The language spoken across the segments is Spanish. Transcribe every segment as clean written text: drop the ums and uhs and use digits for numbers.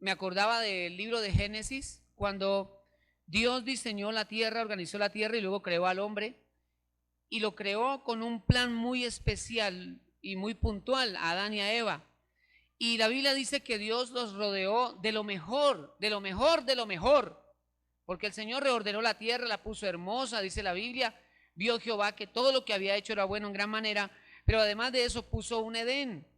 me acordaba del libro de Génesis, cuando Dios diseñó la tierra, organizó la tierra y luego creó al hombre, y lo creó con un plan muy especial y muy puntual a Adán y a Eva. Y la Biblia dice que Dios los rodeó de lo mejor, de lo mejor, de lo mejor. Porque el Señor reordenó la tierra, la puso hermosa, dice la Biblia. Vio Jehová que todo lo que había hecho era bueno en gran manera, pero además de eso puso un Edén.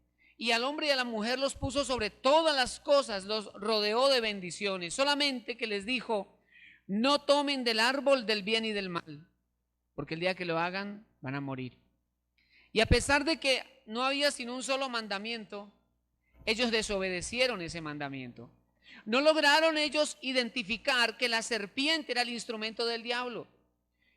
Y al hombre y a la mujer los puso sobre todas las cosas, los rodeó de bendiciones. Solamente que les dijo, no tomen del árbol del bien y del mal, porque el día que lo hagan van a morir. Y a pesar de que no había sino un solo mandamiento, ellos desobedecieron ese mandamiento. No lograron ellos identificar que la serpiente era el instrumento del diablo.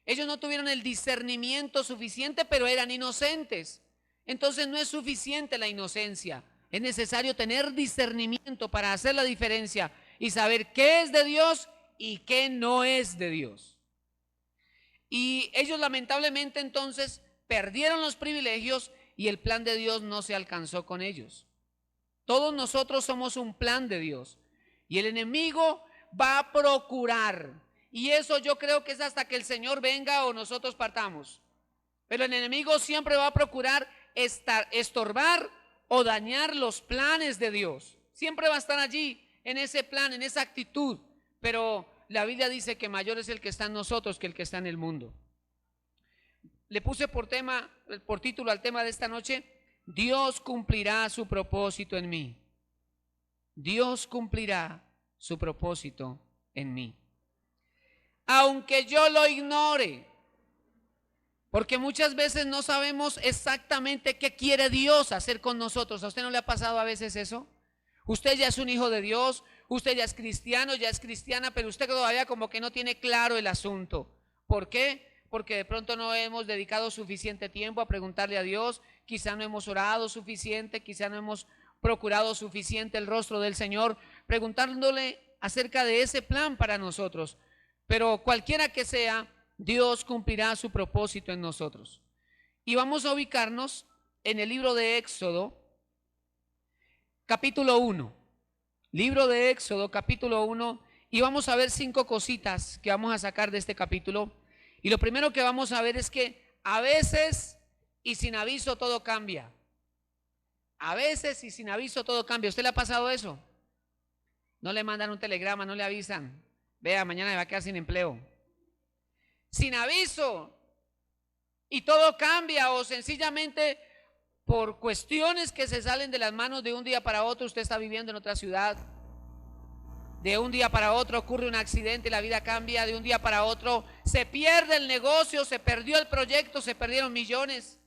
Ellos no tuvieron el discernimiento suficiente, pero eran inocentes. Entonces no es suficiente la inocencia. Es necesario tener discernimiento para hacer la diferencia y saber qué es de Dios y qué no es de Dios. Y ellos lamentablemente entonces perdieron los privilegios y el plan de Dios no se alcanzó con ellos. Todos nosotros somos un plan de Dios y el enemigo va a procurar, y eso yo creo que es hasta que el Señor venga o nosotros partamos, pero el enemigo siempre va a procurar estorbar o dañar los planes de Dios. Siempre va a estar allí en ese plan, en esa actitud, pero la Biblia dice que mayor es el que está en nosotros que el que está en el mundo. Le puse por título al tema de esta noche: Dios cumplirá su propósito en mí. Dios cumplirá su propósito en mí. Aunque yo lo ignore, porque muchas veces no sabemos exactamente qué quiere Dios hacer con nosotros. ¿A usted no le ha pasado a veces eso? Usted ya es un hijo de Dios, usted ya es cristiano, ya es cristiana, pero usted todavía como que no tiene claro el asunto. ¿Por qué? Porque de pronto no hemos dedicado suficiente tiempo a preguntarle a Dios, quizá no hemos orado suficiente, quizá no hemos procurado suficiente el rostro del Señor, preguntándole acerca de ese plan para nosotros. Pero cualquiera que sea, Dios cumplirá su propósito en nosotros. Y vamos a ubicarnos en el libro de Éxodo, capítulo 1. Libro de Éxodo, capítulo 1, y vamos a ver 5 cositas que vamos a sacar de este capítulo. Y lo primero que vamos a ver es que a veces y sin aviso todo cambia. A veces y sin aviso todo cambia. ¿A usted le ha pasado eso? No le mandan un telegrama, no le avisan. Vea, mañana me va a quedar sin empleo. Sin aviso. Y todo cambia, o sencillamente por cuestiones que se salen de las manos de un día para otro. Usted está viviendo en otra ciudad. De un día para otro ocurre un accidente, la vida cambia. De un día para otro se pierde el negocio, se perdió el proyecto, se perdieron millones.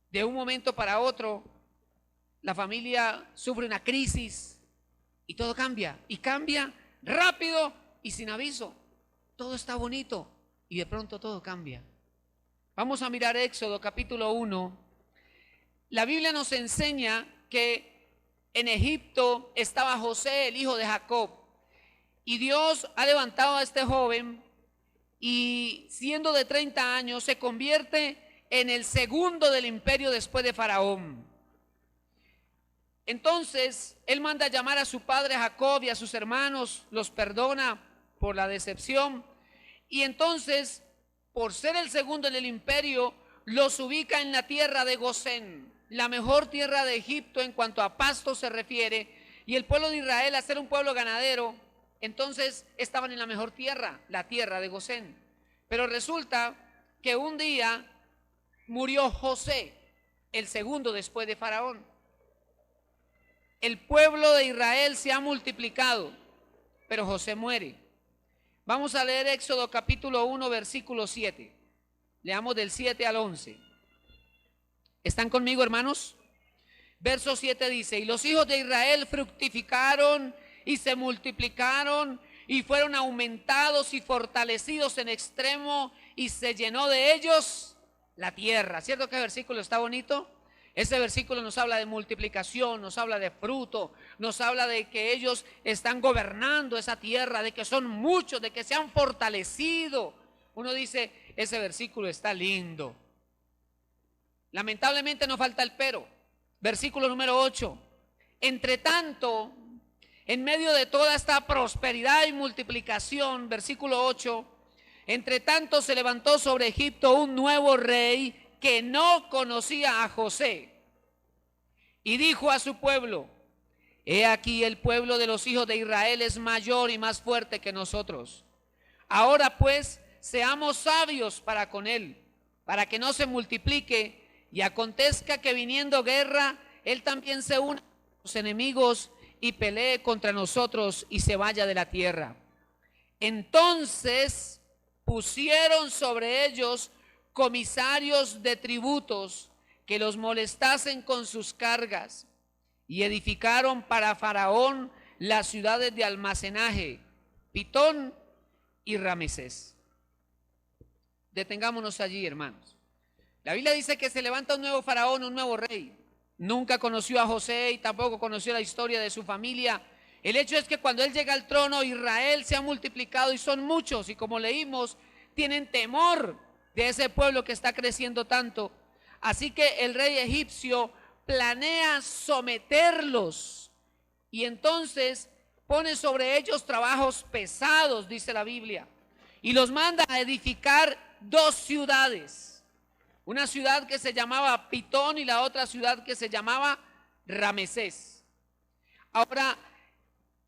De un momento para otro la familia sufre una crisis y todo cambia. Y cambia rápido y sin aviso. Todo está bonito y de pronto todo cambia. Vamos a mirar Éxodo capítulo 1. La Biblia nos enseña que en Egipto estaba José, el hijo de Jacob, y Dios ha levantado a este joven y siendo de 30 años se convierte en el segundo del imperio después de Faraón. Entonces él manda a llamar a su padre Jacob y a sus hermanos, los perdona por la decepción, y entonces, por ser el segundo en el imperio, los ubica en la tierra de Gosén, la mejor tierra de Egipto en cuanto a pasto se refiere. Y el pueblo de Israel, al ser un pueblo ganadero, entonces estaban en la mejor tierra, la tierra de Gosén. Pero resulta que un día murió José, el segundo después de Faraón. El pueblo de Israel se ha multiplicado, pero José muere. Vamos a leer Éxodo capítulo 1, versículo 7. Leamos del 7 al 11. ¿Están conmigo, hermanos? Verso 7 dice: y los hijos de Israel fructificaron y se multiplicaron y fueron aumentados y fortalecidos en extremo, y se llenó de ellos la tierra. ¿Cierto que el versículo está bonito? Ese versículo nos habla de multiplicación, nos habla de fruto, nos habla de que ellos están gobernando esa tierra, de que son muchos, de que se han fortalecido. Uno dice, ese versículo está lindo. Lamentablemente nos falta el pero. Versículo número 8. Entre tanto, en medio de toda esta prosperidad y multiplicación, versículo 8, entre tanto se levantó sobre Egipto un nuevo rey que no conocía a José. Y dijo a su pueblo: he aquí el pueblo de los hijos de Israel es mayor y más fuerte que nosotros. Ahora pues, seamos sabios para con él, para que no se multiplique y acontezca que viniendo guerra, él también se una a los enemigos y pelee contra nosotros y se vaya de la tierra. Entonces pusieron sobre ellos comisarios de tributos que los molestasen con sus cargas, y edificaron para Faraón las ciudades de almacenaje, Pitón y Ramesés. Detengámonos allí, hermanos. La Biblia dice que se levanta un nuevo faraón, un nuevo rey. Nunca conoció a José y tampoco conoció la historia de su familia. El hecho es que cuando él llega al trono, Israel se ha multiplicado y son muchos, y como leímos, tienen temor de ese pueblo que está creciendo tanto. Así que el rey egipcio planea someterlos y entonces pone sobre ellos trabajos pesados, dice la Biblia, y los manda a edificar dos ciudades, una ciudad que se llamaba Pitón y la otra ciudad que se llamaba Ramesés. Ahora,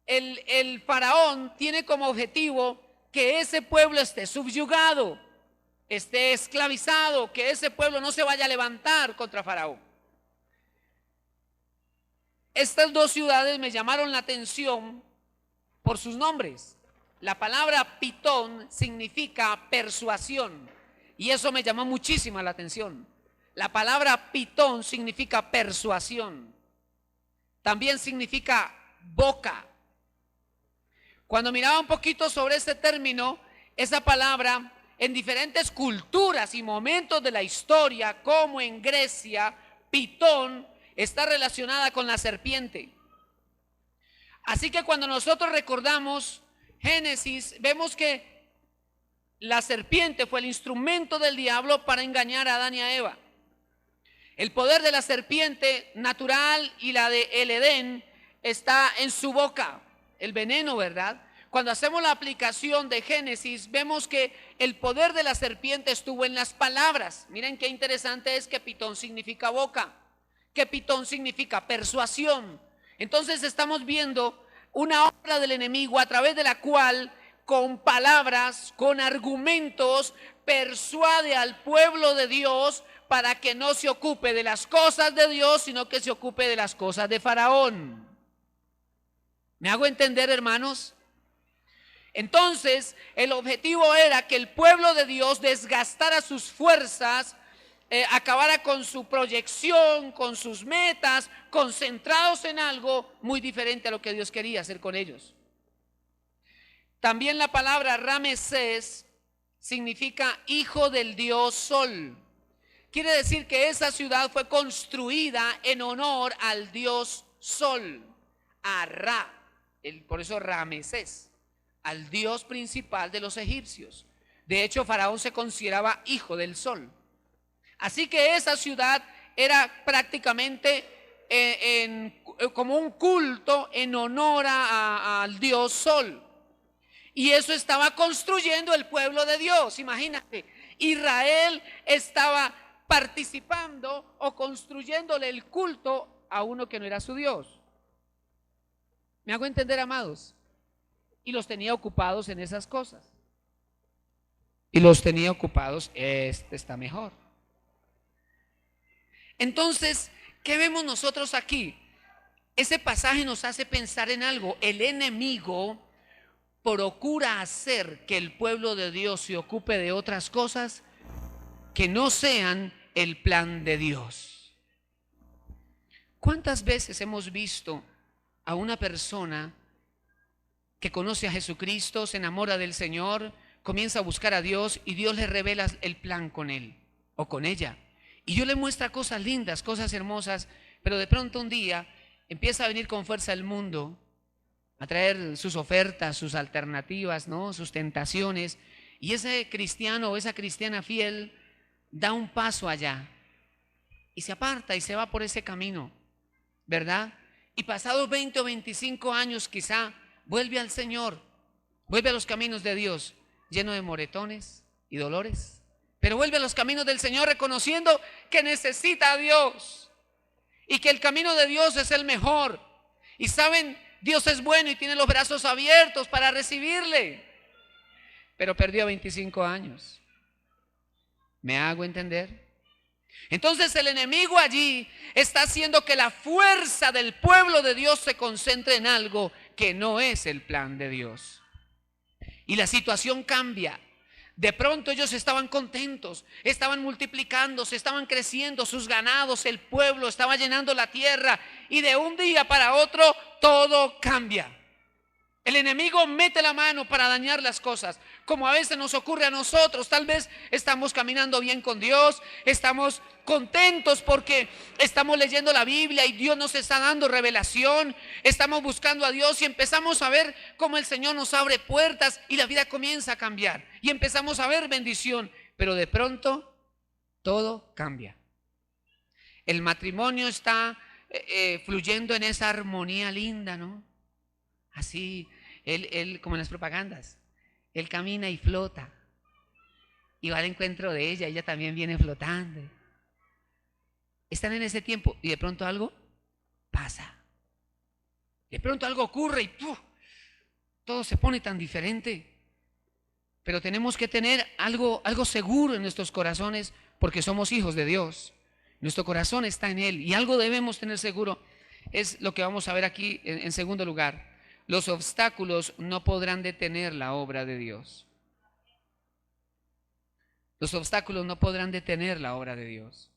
el faraón tiene como objetivo que ese pueblo esté subyugado, esté esclavizado, que ese pueblo no se vaya a levantar contra Faraón. Estas dos ciudades me llamaron la atención por sus nombres. La palabra Pitón significa persuasión, y eso me llamó muchísimo la atención. La palabra Pitón significa persuasión. También significa boca. Cuando miraba un poquito sobre este término, esa palabra en diferentes culturas y momentos de la historia, como en Grecia, Pitón está relacionada con la serpiente. Así que cuando nosotros recordamos Génesis, vemos que la serpiente fue el instrumento del diablo para engañar a Adán y a Eva. El poder de la serpiente natural y la de el Edén está en su boca, el veneno, ¿verdad? Cuando hacemos la aplicación de Génesis, vemos que el poder de la serpiente estuvo en las palabras. Miren qué interesante es que Pitón significa boca, que Pitón significa persuasión. Entonces estamos viendo una obra del enemigo a través de la cual, con palabras, con argumentos, persuade al pueblo de Dios para que no se ocupe de las cosas de Dios, sino que se ocupe de las cosas de Faraón. ¿Me hago entender, hermanos? Entonces, el objetivo era que el pueblo de Dios desgastara sus fuerzas, acabara con su proyección, con sus metas, concentrados en algo muy diferente a lo que Dios quería hacer con ellos. También la palabra Ramesés significa hijo del dios Sol. Quiere decir que esa ciudad fue construida en honor al dios Sol, a Ra, por eso Ramesés, al dios principal de los egipcios. De hecho, Faraón se consideraba hijo del sol. Así que esa ciudad era prácticamente como un culto en honor al dios Sol. Y eso estaba construyendo el pueblo de Dios. Imagínate, Israel estaba participando o construyéndole el culto a uno que no era su Dios. ¿Me hago entender, amados? Y los tenía ocupados en esas cosas. Y los tenía ocupados, este está mejor. Entonces, ¿qué vemos nosotros aquí? Ese pasaje nos hace pensar en algo. El enemigo procura hacer que el pueblo de Dios se ocupe de otras cosas que no sean el plan de Dios. ¿Cuántas veces hemos visto a una persona que conoce a Jesucristo, se enamora del Señor, comienza a buscar a Dios y Dios le revela el plan con él o con ella? Y Dios le muestra cosas lindas, cosas hermosas, pero de pronto un día empieza a venir con fuerza el mundo, a traer sus ofertas, sus alternativas, ¿no? Sus tentaciones, y ese cristiano o esa cristiana fiel da un paso allá y se aparta y se va por ese camino, ¿verdad? y pasados 20 o 25 años quizá vuelve al Señor, vuelve a los caminos de Dios, lleno de moretones y dolores, pero vuelve a los caminos del Señor reconociendo que necesita a Dios y que el camino de Dios es el mejor. Y saben, Dios es bueno y tiene los brazos abiertos para recibirle, pero perdió 25 años. ¿Me hago entender? Entonces el enemigo allí está haciendo que la fuerza del pueblo de Dios se concentre en algo que no es el plan de Dios. Y la situación cambia. De pronto ellos estaban contentos, estaban multiplicándose, estaban creciendo sus ganados, el pueblo estaba llenando la tierra, y de un día para otro todo cambia. El enemigo mete la mano para dañar las cosas, como a veces nos ocurre a nosotros. Tal vez estamos caminando bien con Dios, estamos contentos porque estamos leyendo la Biblia y Dios nos está dando revelación, estamos buscando a Dios y empezamos a ver cómo el Señor nos abre puertas y la vida comienza a cambiar y empezamos a ver bendición, pero de pronto todo cambia. El matrimonio está fluyendo en esa armonía linda, ¿no? Así, él como en las propagandas, él camina y flota y va al encuentro de ella también viene flotando. Están en ese tiempo y de pronto algo pasa. De pronto algo ocurre y ¡puf!, todo se pone tan diferente. Pero tenemos que tener algo seguro en nuestros corazones porque somos hijos de Dios. Nuestro corazón está en Él y algo debemos tener seguro. Es lo que vamos a ver aquí en segundo lugar. Los obstáculos no podrán detener la obra de Dios. Los obstáculos no podrán detener la obra de Dios.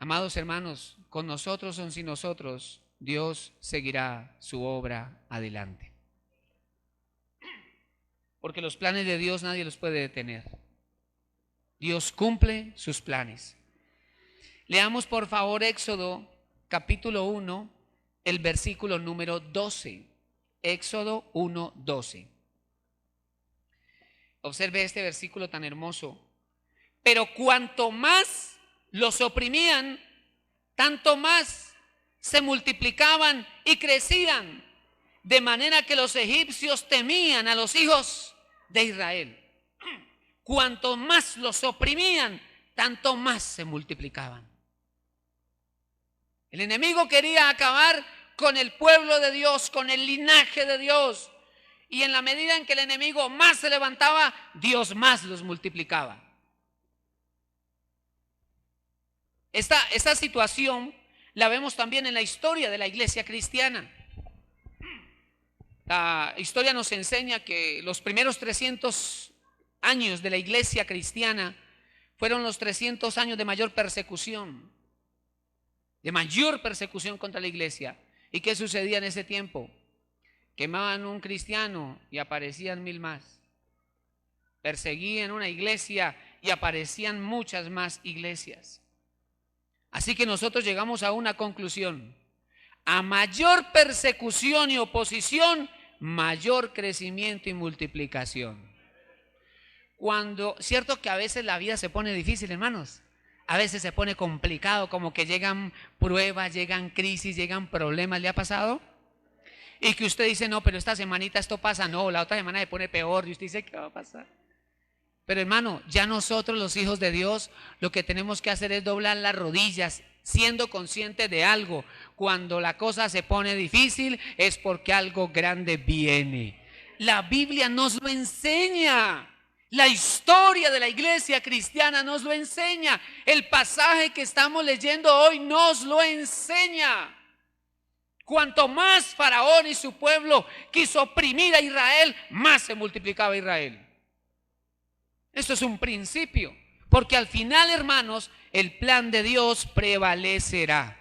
Amados hermanos, con nosotros o sin nosotros, Dios seguirá su obra adelante. Porque los planes de Dios nadie los puede detener. Dios cumple sus planes. Leamos por favor Éxodo capítulo 1, el versículo número 12. Éxodo 1, 12. Observe este versículo tan hermoso. Pero cuanto más los oprimían, tanto más se multiplicaban y crecían, de manera que los egipcios temían a los hijos de Israel. Cuanto más los oprimían, tanto más se multiplicaban. El enemigo quería acabar con el pueblo de Dios, con el linaje de Dios. Y en la medida en que el enemigo más se levantaba, Dios más los multiplicaba. Esta situación la vemos también en la historia de la iglesia cristiana. La historia nos enseña que los primeros 300 años de la iglesia cristiana fueron los 300 años de mayor persecución contra la iglesia. ¿Y qué sucedía en ese tiempo? Quemaban un cristiano y aparecían 1000 más. Perseguían una iglesia y aparecían muchas más iglesias. Así que nosotros llegamos a una conclusión: a mayor persecución y oposición, mayor crecimiento y multiplicación. Cierto que a veces la vida se pone difícil, hermanos. A veces se pone complicado, como que llegan pruebas, llegan crisis, llegan problemas. ¿Le ha pasado? Y que usted dice, no, pero esta semanita esto pasa. No, la otra semana se pone peor. Y usted dice, ¿qué va a pasar? Pero hermano, ya nosotros los hijos de Dios lo que tenemos que hacer es doblar las rodillas, siendo conscientes de algo. Cuando la cosa se pone difícil es porque algo grande viene. La Biblia nos lo enseña. La historia de la iglesia cristiana nos lo enseña. El pasaje que estamos leyendo hoy nos lo enseña. Cuanto más Faraón y su pueblo quiso oprimir a Israel, más se multiplicaba Israel. Esto es un principio, porque al final, hermanos, el plan de Dios prevalecerá.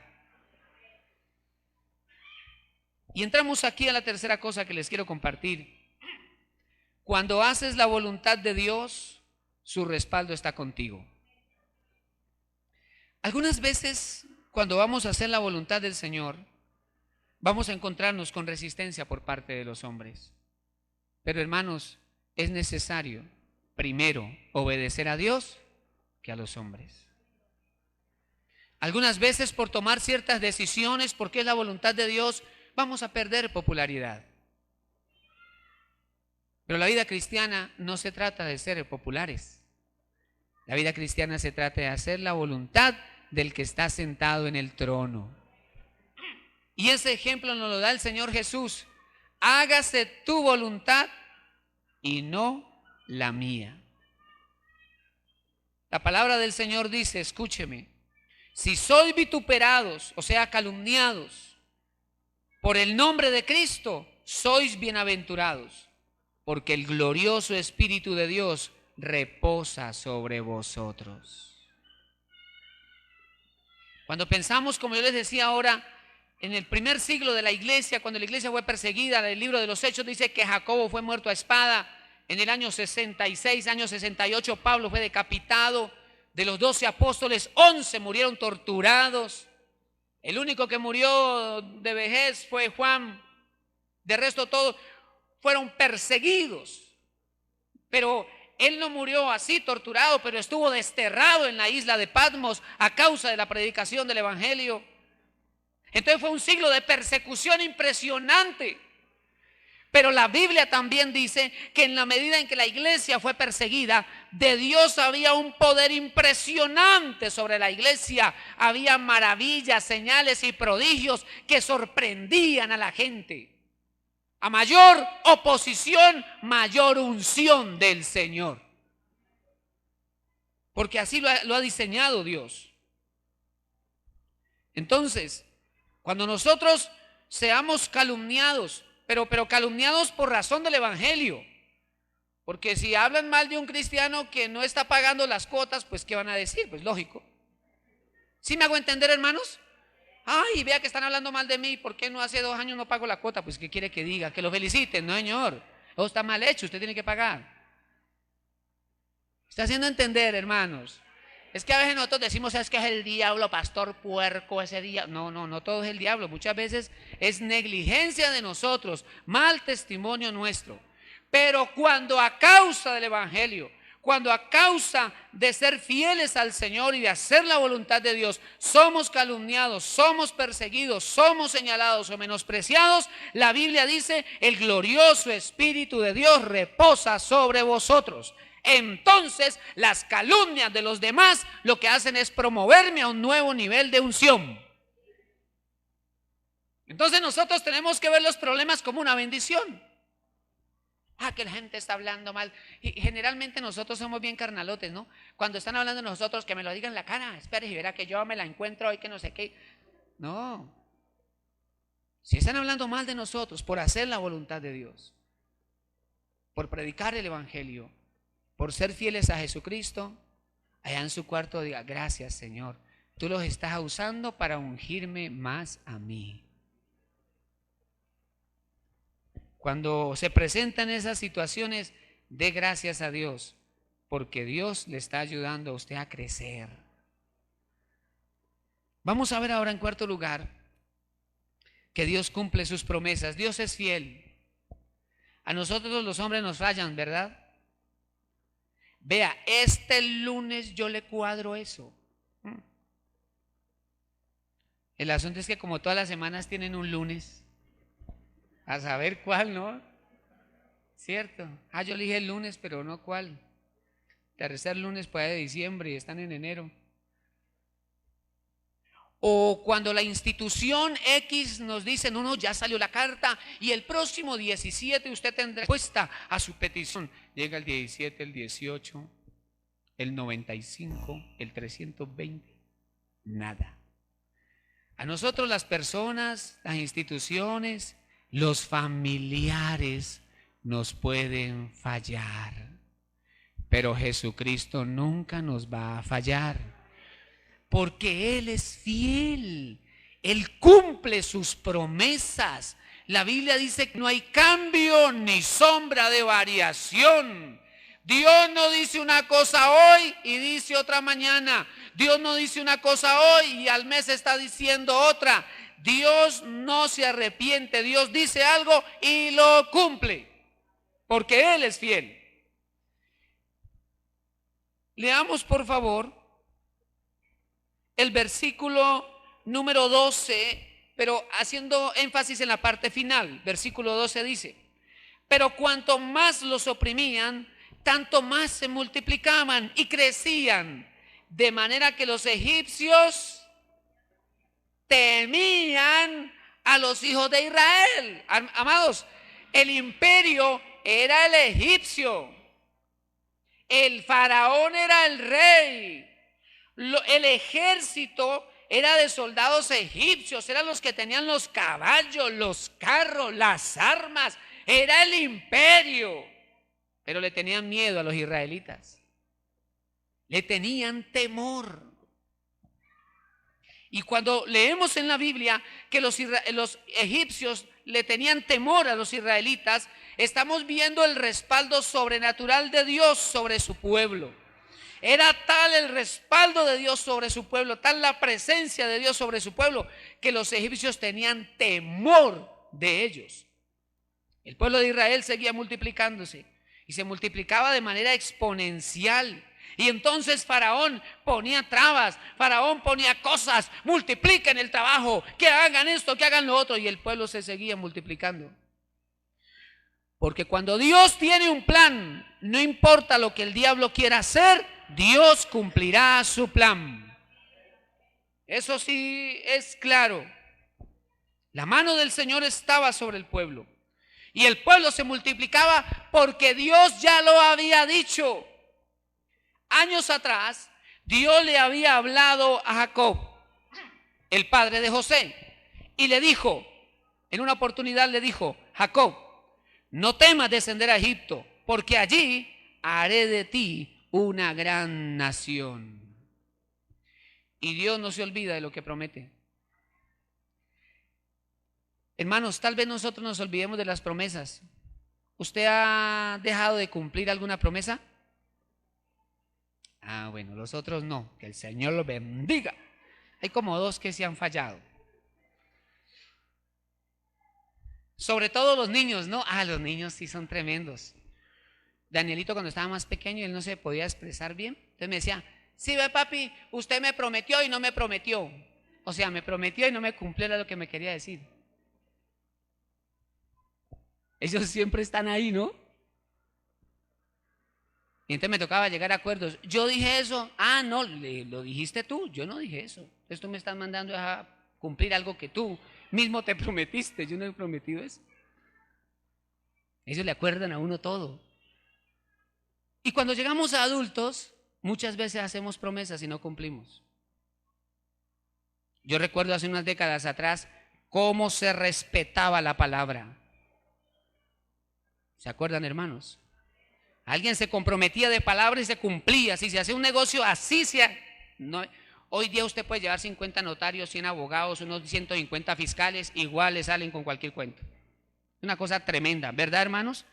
Y entramos aquí a la tercera cosa que les quiero compartir. Cuando haces la voluntad de Dios, su respaldo está contigo. Algunas veces, cuando vamos a hacer la voluntad del Señor, vamos a encontrarnos con resistencia por parte de los hombres. Pero hermanos, es necesario primero obedecer a Dios que a los hombres. Algunas veces por tomar ciertas decisiones, porque es la voluntad de Dios, vamos a perder popularidad. Pero la vida cristiana no se trata de ser populares. La vida cristiana se trata de hacer la voluntad del que está sentado en el trono. Y ese ejemplo nos lo da el Señor Jesús. Hágase tu voluntad y no la mía. La palabra del Señor dice, escúcheme, si sois vituperados, o sea, calumniados, por el nombre de Cristo, sois bienaventurados, porque el glorioso Espíritu de Dios reposa sobre vosotros. Cuando pensamos, como yo les decía ahora, en el primer siglo de la iglesia, cuando la iglesia fue perseguida, en el libro de los Hechos dice que Jacobo fue muerto a espada. En el año 66, año 68, Pablo fue decapitado. De los 12 apóstoles, 11 murieron torturados. El único que murió de vejez fue Juan. De resto todos fueron perseguidos. Pero él no murió así torturado, pero estuvo desterrado en la isla de Patmos a causa de la predicación del evangelio. Entonces fue un siglo de persecución impresionante. Pero la Biblia también dice que en la medida en que la iglesia fue perseguida, de Dios había un poder impresionante sobre la iglesia. Había maravillas, señales y prodigios que sorprendían a la gente. A mayor oposición, mayor unción del Señor. Porque así lo ha diseñado Dios. Entonces, cuando nosotros seamos calumniados, pero calumniados por razón del evangelio, porque si hablan mal de un cristiano que no está pagando las cuotas, pues ¿qué van a decir? Pues lógico. ¿Sí me hago entender, hermanos? Ay, vea que están hablando mal de mí, ¿por qué no hace 2 años no pago la cuota? Pues ¿qué quiere que diga? Que lo feliciten. No, señor, eso está mal hecho, usted tiene que pagar. ¿Está haciendo entender, hermanos? Es que a veces nosotros decimos, es que es el diablo, pastor puerco, ese día. No todo es el diablo. Muchas veces es negligencia de nosotros, mal testimonio nuestro. Pero cuando a causa del evangelio, cuando a causa de ser fieles al Señor y de hacer la voluntad de Dios, somos calumniados, somos perseguidos, somos señalados o menospreciados, la Biblia dice, el glorioso Espíritu de Dios reposa sobre vosotros. Entonces las calumnias de los demás lo que hacen es promoverme a un nuevo nivel de unción. Entonces nosotros tenemos que ver los problemas como una bendición. Que la gente está hablando mal. Y generalmente nosotros somos bien carnalotes, ¿no? Cuando están hablando de nosotros, que me lo digan en la cara, espere y verá que yo me la encuentro hoy, que no sé qué. No. Si están hablando mal de nosotros por hacer la voluntad de Dios, por predicar el evangelio, por ser fieles a Jesucristo, allá en su cuarto diga, gracias Señor, tú los estás usando para ungirme más a mí. Cuando se presentan esas situaciones, dé gracias a Dios, porque Dios le está ayudando a usted a crecer. Vamos a ver ahora en cuarto lugar que Dios cumple sus promesas. Dios es fiel. A nosotros los hombres nos fallan, ¿verdad? Vea, este lunes yo le cuadro eso. El asunto es que como todas las semanas tienen un lunes, a saber cuál, ¿no? ¿Cierto? Yo le dije el lunes, pero no cuál. Tercer lunes pues de diciembre y están en enero. O cuando la institución X nos dice, no, ya salió la carta y el próximo 17 usted tendrá respuesta a su petición. Llega el 17, el 18, el 95, el 320, nada. A nosotros las personas, las instituciones, los familiares nos pueden fallar, pero Jesucristo nunca nos va a fallar, porque Él es fiel, Él cumple sus promesas. La Biblia dice que no hay cambio ni sombra de variación. Dios no dice una cosa hoy y dice otra mañana. Dios no dice una cosa hoy y al mes está diciendo otra. Dios no se arrepiente, Dios dice algo y lo cumple, porque Él es fiel. Leamos por favor el versículo número 12, pero haciendo énfasis en la parte final. Versículo 12 dice: pero cuanto más los oprimían, tanto más se multiplicaban y crecían, de manera que los egipcios temían a los hijos de Israel. Amados, el imperio era el egipcio, el faraón era el rey, el ejército era de soldados egipcios, eran los que tenían los caballos, los carros, las armas, era el imperio. Pero le tenían miedo a los israelitas, le tenían temor. Y cuando leemos en la Biblia que los egipcios le tenían temor a los israelitas, estamos viendo el respaldo sobrenatural de Dios sobre su pueblo. Era tal el respaldo de Dios sobre su pueblo, tal la presencia de Dios sobre su pueblo, que los egipcios tenían temor de ellos. El pueblo de Israel seguía multiplicándose y se multiplicaba de manera exponencial. Y entonces Faraón ponía trabas, Faraón ponía cosas: multipliquen el trabajo, que hagan esto, que hagan lo otro, y el pueblo se seguía multiplicando. Porque cuando Dios tiene un plan, no importa lo que el diablo quiera hacer, Dios cumplirá su plan. Eso sí es claro. La mano del Señor estaba sobre el pueblo, y el pueblo se multiplicaba porque Dios ya lo había dicho. Años atrás, Dios le había hablado a Jacob, el padre de José, y le dijo, en una oportunidad le dijo: Jacob, no temas descender a Egipto, porque allí haré de ti una gran nación. Y Dios no se olvida de lo que promete. Hermanos, tal vez nosotros nos olvidemos de las promesas. ¿Usted ha dejado de cumplir alguna promesa? Bueno, los otros no, que el Señor los bendiga. Hay como 2 que se han fallado. Sobre todo los niños, ¿no? Los niños sí son tremendos. Danielito, cuando estaba más pequeño, él no se podía expresar bien. Entonces me decía: sí, ve papi, usted me prometió y no me prometió. O sea, me prometió y no me cumplió, era lo que me quería decir. Ellos siempre están ahí, ¿no? Y entonces me tocaba llegar a acuerdos. Yo dije eso. No, lo dijiste tú. Yo no dije eso. Entonces tú me estás mandando a cumplir algo que tú mismo te prometiste. Yo no he prometido eso. Ellos le acuerdan a uno todo. Y cuando llegamos a adultos, muchas veces hacemos promesas y no cumplimos. Yo recuerdo hace unas décadas atrás cómo se respetaba la palabra. ¿Se acuerdan, hermanos? Alguien se comprometía de palabra y se cumplía. Si se hacía un negocio, así sea. No, hoy día usted puede llevar 50 notarios, 100 abogados, unos 150 fiscales, igual le salen con cualquier cuento. Una cosa tremenda, ¿verdad, hermanos?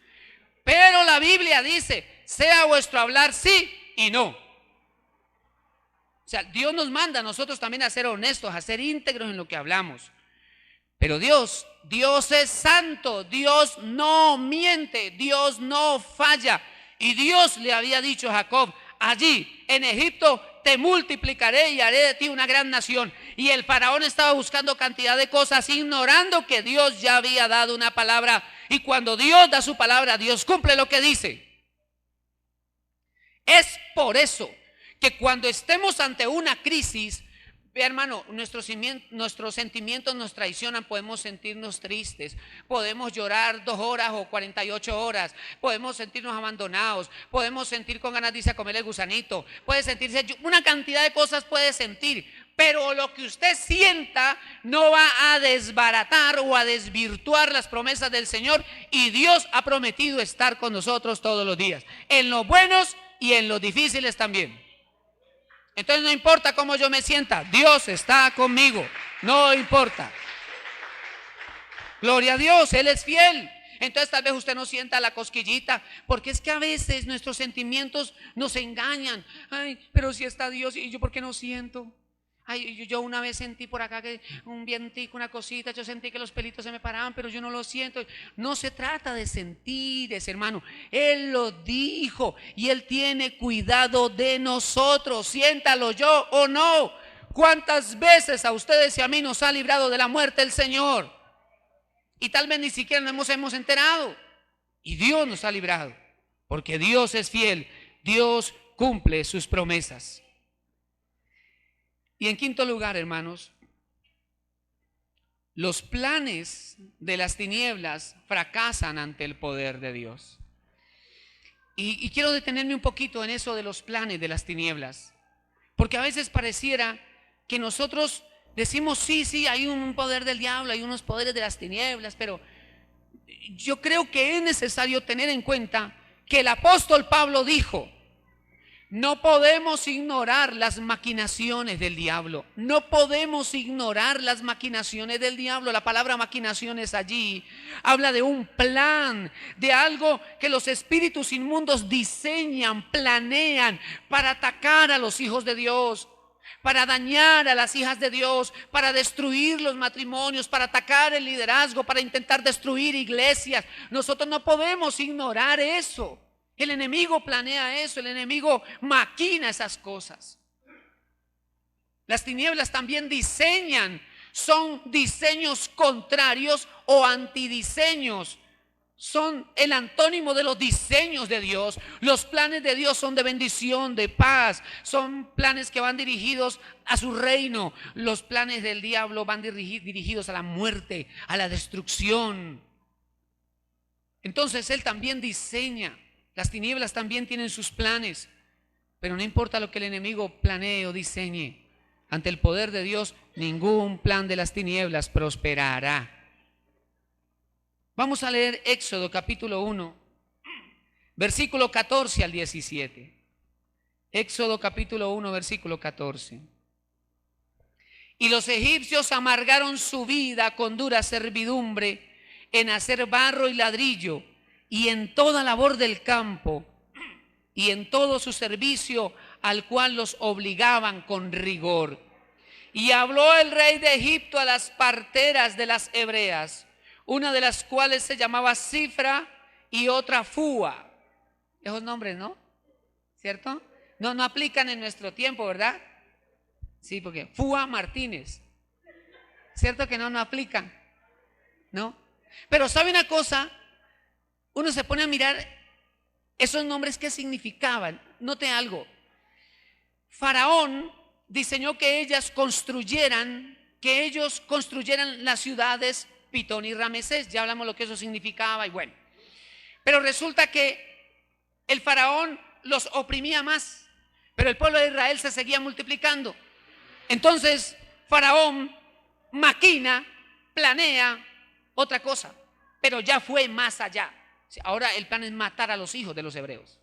Pero la Biblia dice: sea vuestro hablar sí y no. O sea, Dios nos manda a nosotros también a ser honestos, a ser íntegros en lo que hablamos. Pero Dios es santo, Dios no miente, Dios no falla. Y Dios le había dicho a Jacob: allí en Egipto te multiplicaré y haré de ti una gran nación. Y el faraón estaba buscando cantidad de cosas, ignorando que Dios ya había dado una palabra. Y cuando Dios da su palabra, Dios cumple lo que dice. Es por eso que cuando estemos ante una crisis, hermano, nuestros sentimientos nos traicionan. Podemos sentirnos tristes, podemos llorar 2 horas o 48 horas, podemos sentirnos abandonados, podemos sentir con ganas de irse a comer el gusanito, puede sentirse, una cantidad de cosas puede sentir, pero lo que usted sienta no va a desbaratar o a desvirtuar las promesas del Señor. Y Dios ha prometido estar con nosotros todos los días, en los buenos y en los difíciles también. Entonces no importa cómo yo me sienta, Dios está conmigo, no importa. Gloria a Dios, Él es fiel. Entonces tal vez usted no sienta la cosquillita, porque es que a veces nuestros sentimientos nos engañan. Pero si está Dios, ¿y yo por qué no siento? Yo una vez sentí por acá que un vientico, una cosita, yo sentí que los pelitos se me paraban, pero yo no lo siento. No se trata de sentir, hermano. Él lo dijo y Él tiene cuidado de nosotros. Siéntalo yo o no. ¿Cuántas veces a ustedes y a mí nos ha librado de la muerte el Señor? Y tal vez ni siquiera nos hemos enterado. Y Dios nos ha librado, porque Dios es fiel. Dios cumple sus promesas. Y en quinto lugar, hermanos, los planes de las tinieblas fracasan ante el poder de Dios. Y quiero detenerme un poquito en eso de los planes de las tinieblas, porque a veces pareciera que nosotros decimos sí, hay un poder del diablo, hay unos poderes de las tinieblas, pero yo creo que es necesario tener en cuenta que el apóstol Pablo dijo: no podemos ignorar las maquinaciones del diablo. No podemos ignorar las maquinaciones del diablo. La palabra maquinaciones allí habla de un plan, de algo que los espíritus inmundos diseñan, planean para atacar a los hijos de Dios, para dañar a las hijas de Dios, para destruir los matrimonios, para atacar el liderazgo, para intentar destruir iglesias. Nosotros no podemos ignorar eso. El enemigo planea eso, el enemigo maquina esas cosas. Las tinieblas también diseñan, son diseños contrarios o antidiseños. Son el antónimo de los diseños de Dios. Los planes de Dios son de bendición, de paz. Son planes que van dirigidos a su reino. Los planes del diablo van dirigidos a la muerte, a la destrucción. Entonces él también diseña. Las tinieblas también tienen sus planes, pero no importa lo que el enemigo planee o diseñe, ante el poder de Dios, ningún plan de las tinieblas prosperará. Vamos a leer Éxodo capítulo 1, versículo 14 al 17. Éxodo capítulo 1, versículo 14. Y los egipcios amargaron su vida con dura servidumbre en hacer barro y ladrillo, y en toda labor del campo, y en todo su servicio al cual los obligaban con rigor. Y habló el rey de Egipto a las parteras de las hebreas, una de las cuales se llamaba Cifra y otra Fúa. Esos nombres, ¿no? ¿Cierto? No aplican en nuestro tiempo, ¿verdad? Sí, porque Fúa Martínez. ¿Cierto que no aplican? ¿No? Pero ¿sabe una cosa? Uno se pone a mirar esos nombres que significaban. Note algo. Faraón diseñó que ellos construyeran las ciudades Pitón y Ramesés. Ya hablamos lo que eso significaba y bueno. Pero resulta que el faraón los oprimía más, pero el pueblo de Israel se seguía multiplicando. Entonces Faraón maquina, planea otra cosa, pero ya fue más allá. Ahora el plan es matar a los hijos de los hebreos.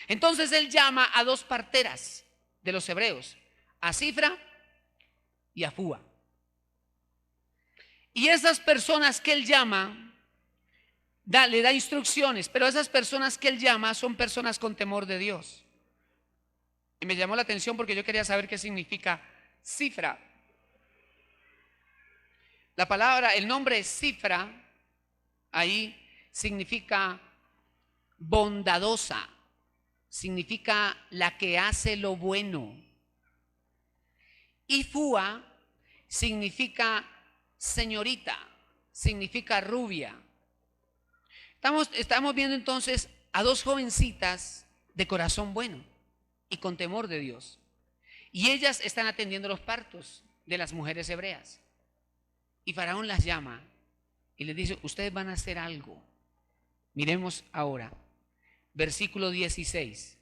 Entonces él llama a dos parteras de los hebreos, a Cifra y a Fúa. Y esas personas que él llama, le da instrucciones, pero esas personas que él llama son personas con temor de Dios. Y me llamó la atención porque yo quería saber qué significa Cifra. La palabra, el nombre Cifra, ahí significa bondadosa, significa la que hace lo bueno. Y Fúa significa señorita, significa rubia. Estamos viendo entonces a dos jovencitas de corazón bueno y con temor de Dios. Y ellas están atendiendo los partos de las mujeres hebreas. Y Faraón las llama y les dice: ustedes van a hacer algo. Miremos ahora, versículo 16.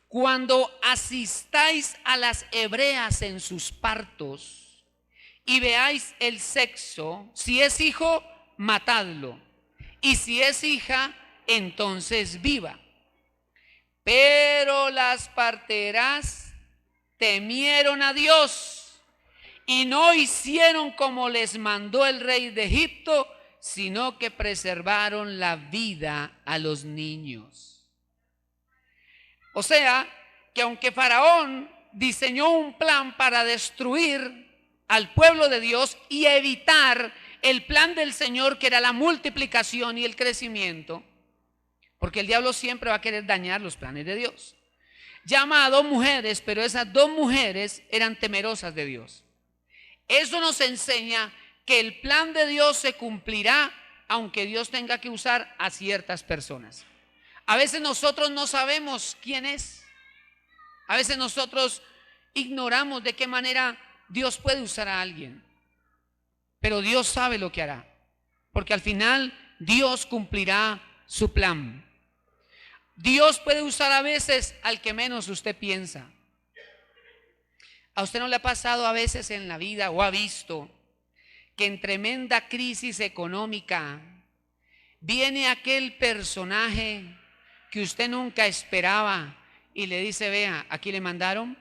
Cuando asistáis a las hebreas en sus partos y veáis el sexo, si es hijo, matadlo, y si es hija, entonces viva. Pero las parteras temieron a Dios y no hicieron como les mandó el rey de Egipto, sino que preservaron la vida a los niños. O sea, que aunque Faraón diseñó un plan para destruir al pueblo de Dios y evitar el plan del Señor, que era la multiplicación y el crecimiento, porque el diablo siempre va a querer dañar los planes de Dios. llama a dos mujeres, pero esas dos mujeres eran temerosas de Dios. Eso nos enseña que el plan de Dios se cumplirá aunque Dios tenga que usar a ciertas personas. A veces nosotros no sabemos quién es. A veces nosotros ignoramos de qué manera Dios puede usar a alguien. Pero Dios sabe lo que hará. Porque al final Dios cumplirá su plan. Dios puede usar a veces al que menos usted piensa. ¿A usted no le ha pasado a veces en la vida o ha visto que en tremenda crisis económica viene aquel personaje que usted nunca esperaba y le dice, vea, aquí le mandaron?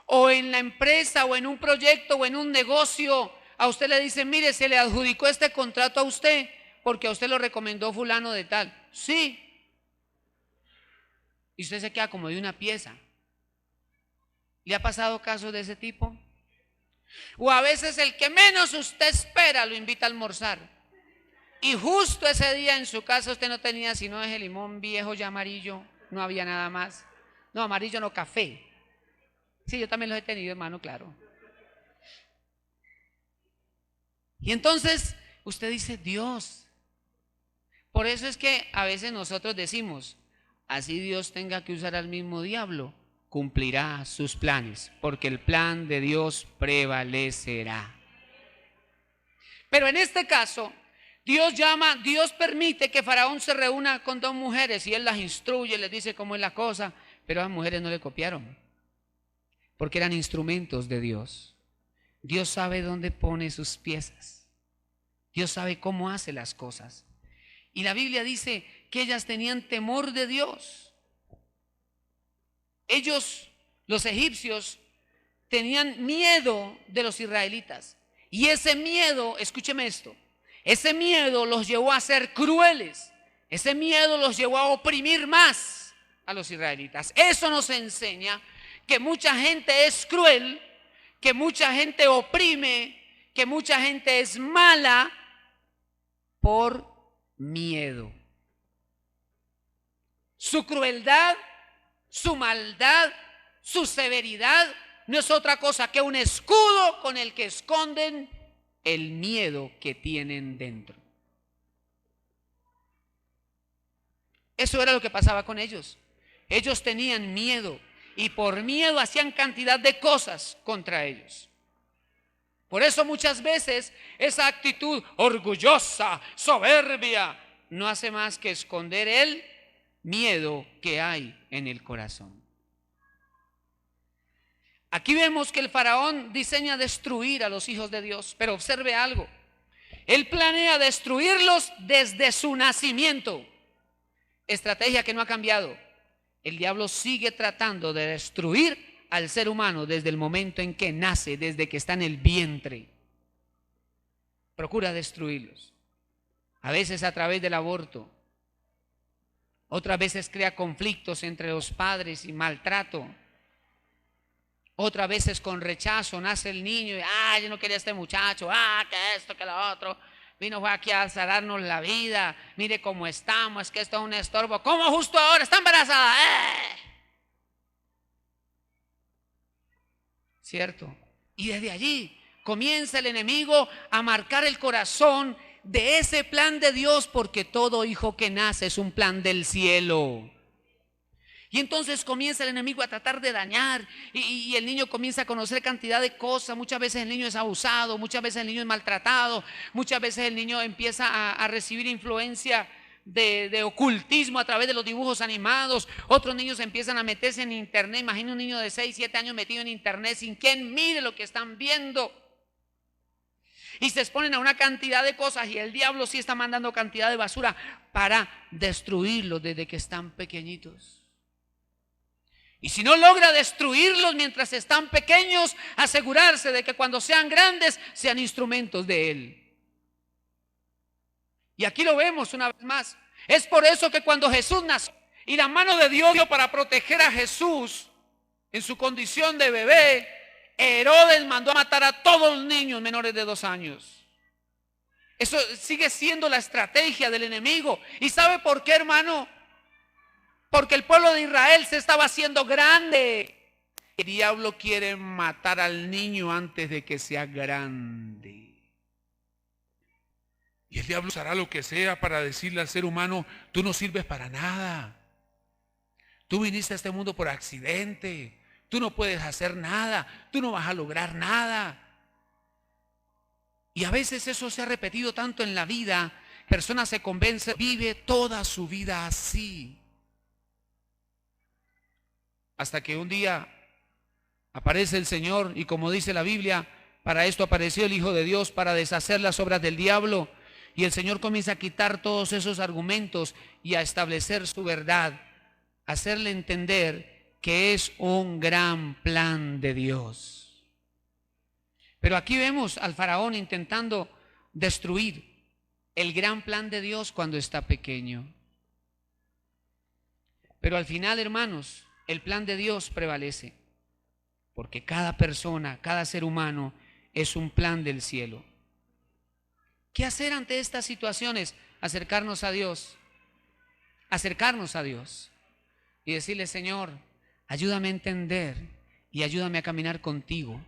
O en la empresa o en un proyecto o en un negocio a usted le dicen, mire, se le adjudicó este contrato a usted porque a usted lo recomendó fulano de tal. Sí. Y usted se queda como de una pieza. ¿Le ha pasado casos de ese tipo? O a veces el que menos usted espera lo invita a almorzar. Y justo ese día en su casa usted no tenía sino ese limón viejo ya amarillo. No había nada más. No, amarillo no, café. Sí, yo también los he tenido, hermano, claro. Y entonces usted dice, Dios. Por eso es que a veces nosotros decimos, así Dios tenga que usar al mismo diablo, cumplirá sus planes, porque el plan de Dios prevalecerá. Pero en este caso, Dios permite que Faraón se reúna con dos mujeres y él las instruye, les dice cómo es la cosa, pero las mujeres no le copiaron, porque eran instrumentos de Dios. Dios sabe dónde pone sus piezas. Dios sabe cómo hace las cosas. Y la Biblia dice que ellas tenían temor de Dios. Ellos, los egipcios, tenían miedo de los israelitas. Y ese miedo, escúcheme esto, ese miedo los llevó a ser crueles. Ese miedo los llevó a oprimir más a los israelitas. Eso nos enseña que mucha gente es cruel, que mucha gente oprime, que mucha gente es mala por miedo. Su crueldad, su maldad, su severidad no es otra cosa que un escudo con el que esconden el miedo que tienen dentro. Eso era lo que pasaba con ellos. Ellos tenían miedo y por miedo hacían cantidad de cosas contra ellos. Por eso muchas veces esa actitud orgullosa, soberbia, no hace más que esconder el miedo que hay en el corazón. Aquí vemos que el faraón diseña destruir a los hijos de Dios, pero observe algo. Él planea destruirlos desde su nacimiento. Estrategia que no ha cambiado. El diablo sigue tratando de destruir al ser humano desde el momento en que nace, desde que está en el vientre. Procura destruirlos. A veces a través del aborto. Otras veces crea conflictos entre los padres y maltrato. Otras veces con rechazo nace el niño y yo no quería a este muchacho, que esto, que lo otro. Vino fue aquí a darnos la vida. Mire cómo estamos, es que esto es un estorbo. ¿Cómo justo ahora está embarazada? ¿Cierto? Y desde allí comienza el enemigo a marcar el corazón de ese plan de Dios, porque todo hijo que nace es un plan del cielo. Y entonces comienza el enemigo a tratar de dañar y el niño comienza a conocer cantidad de cosas. Muchas veces el niño es abusado, muchas veces el niño es maltratado, muchas veces el niño empieza a recibir influencia de ocultismo a través de los dibujos animados. Otros niños empiezan a meterse en internet. Imagina un niño de 6, 7 años metido en internet sin que mire lo que están viendo. Y se exponen a una cantidad de cosas y el diablo sí está mandando cantidad de basura para destruirlos desde que están pequeñitos. Y si no logra destruirlos mientras están pequeños, asegurarse de que cuando sean grandes sean instrumentos de él. Y aquí lo vemos una vez más. Es por eso que cuando Jesús nació y la mano de Dios dio para proteger a Jesús en su condición de bebé, Herodes mandó a matar a todos los niños menores de 2 años. Eso sigue siendo la estrategia del enemigo. ¿Y sabe por qué, hermano? porque el pueblo de Israel se estaba haciendo grande. El diablo quiere matar al niño antes de que sea grande. Y el diablo hará lo que sea para decirle al ser humano: tú no sirves para nada. Tú viniste a este mundo por accidente. Tú no puedes hacer nada. Tú no vas a lograr nada. Y a veces eso se ha repetido tanto en la vida. Personas se convencen, vive toda su vida así. Hasta que un día aparece el Señor y, como dice la Biblia, para esto apareció el Hijo de Dios, para deshacer las obras del diablo. Y el Señor comienza a quitar todos esos argumentos y a establecer su verdad, hacerle entender que es un gran plan de Dios. Pero aquí vemos al faraón intentando destruir el gran plan de Dios cuando está pequeño. Pero al final, hermanos, el plan de Dios prevalece, porque cada persona, cada ser humano es un plan del cielo. ¿Qué hacer ante estas situaciones? Acercarnos a Dios y decirle: Señor, ayúdame a entender y ayúdame a caminar contigo.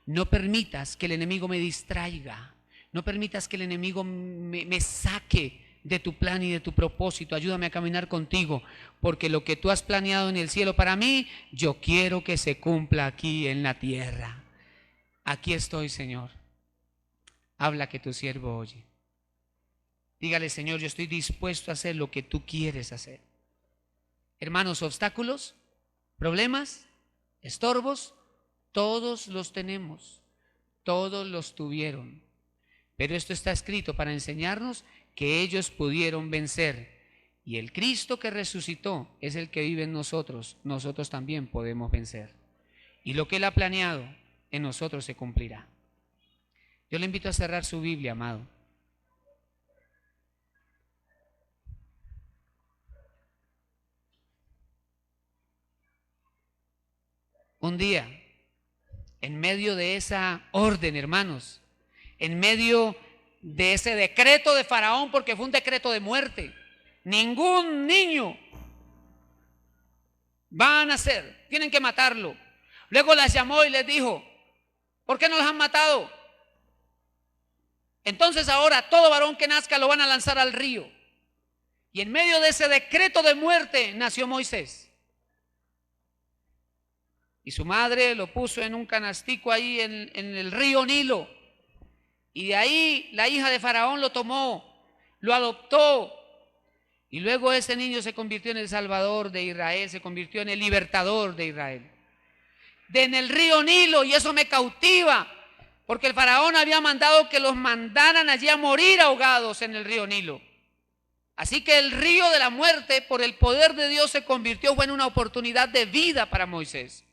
No permitas que el enemigo me distraiga, no permitas que el enemigo me saque de tu plan y de tu propósito. Ayúdame a caminar contigo, porque lo que tú has planeado en el cielo para mí, yo quiero que se cumpla aquí en la tierra. Aquí estoy, Señor. Habla, que tu siervo oye. Dígale: Señor, yo estoy dispuesto a hacer lo que tú quieres hacer. Hermanos, obstáculos, problemas, estorbos, todos los tenemos, todos los tuvieron. Pero esto está escrito para enseñarnos que ellos pudieron vencer. Y el Cristo que resucitó es el que vive en nosotros. Nosotros también podemos vencer. Y lo que Él ha planeado en nosotros se cumplirá. Yo le invito a cerrar su Biblia, amado. Un día, en medio de esa orden, hermanos, en medio de ese decreto de Faraón, porque fue un decreto de muerte, ningún niño va a nacer, tienen que matarlo. Luego las llamó y les dijo: ¿por qué no los han matado? Entonces ahora todo varón que nazca lo van a lanzar al río. Y en medio de ese decreto de muerte nació Moisés. Y su madre lo puso en un canastico ahí en el río Nilo. Y de ahí la hija de Faraón lo tomó, lo adoptó. Y luego ese niño se convirtió en el Salvador de Israel, se convirtió en el libertador de Israel. En el río Nilo, y eso me cautiva, porque el faraón había mandado que los mandaran allí a morir ahogados en el río Nilo. Así que el río de la muerte, por el poder de Dios, se convirtió en una oportunidad de vida para Moisés.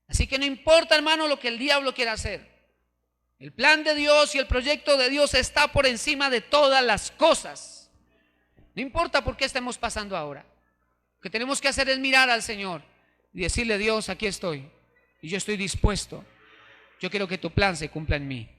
Así que no importa, hermano, lo que el diablo quiera hacer. El plan de Dios y el proyecto de Dios está por encima de todas las cosas. No importa por qué estemos pasando ahora. Lo que tenemos que hacer es mirar al Señor y decirle: Dios, aquí estoy y yo estoy dispuesto. Yo quiero que tu plan se cumpla en mí.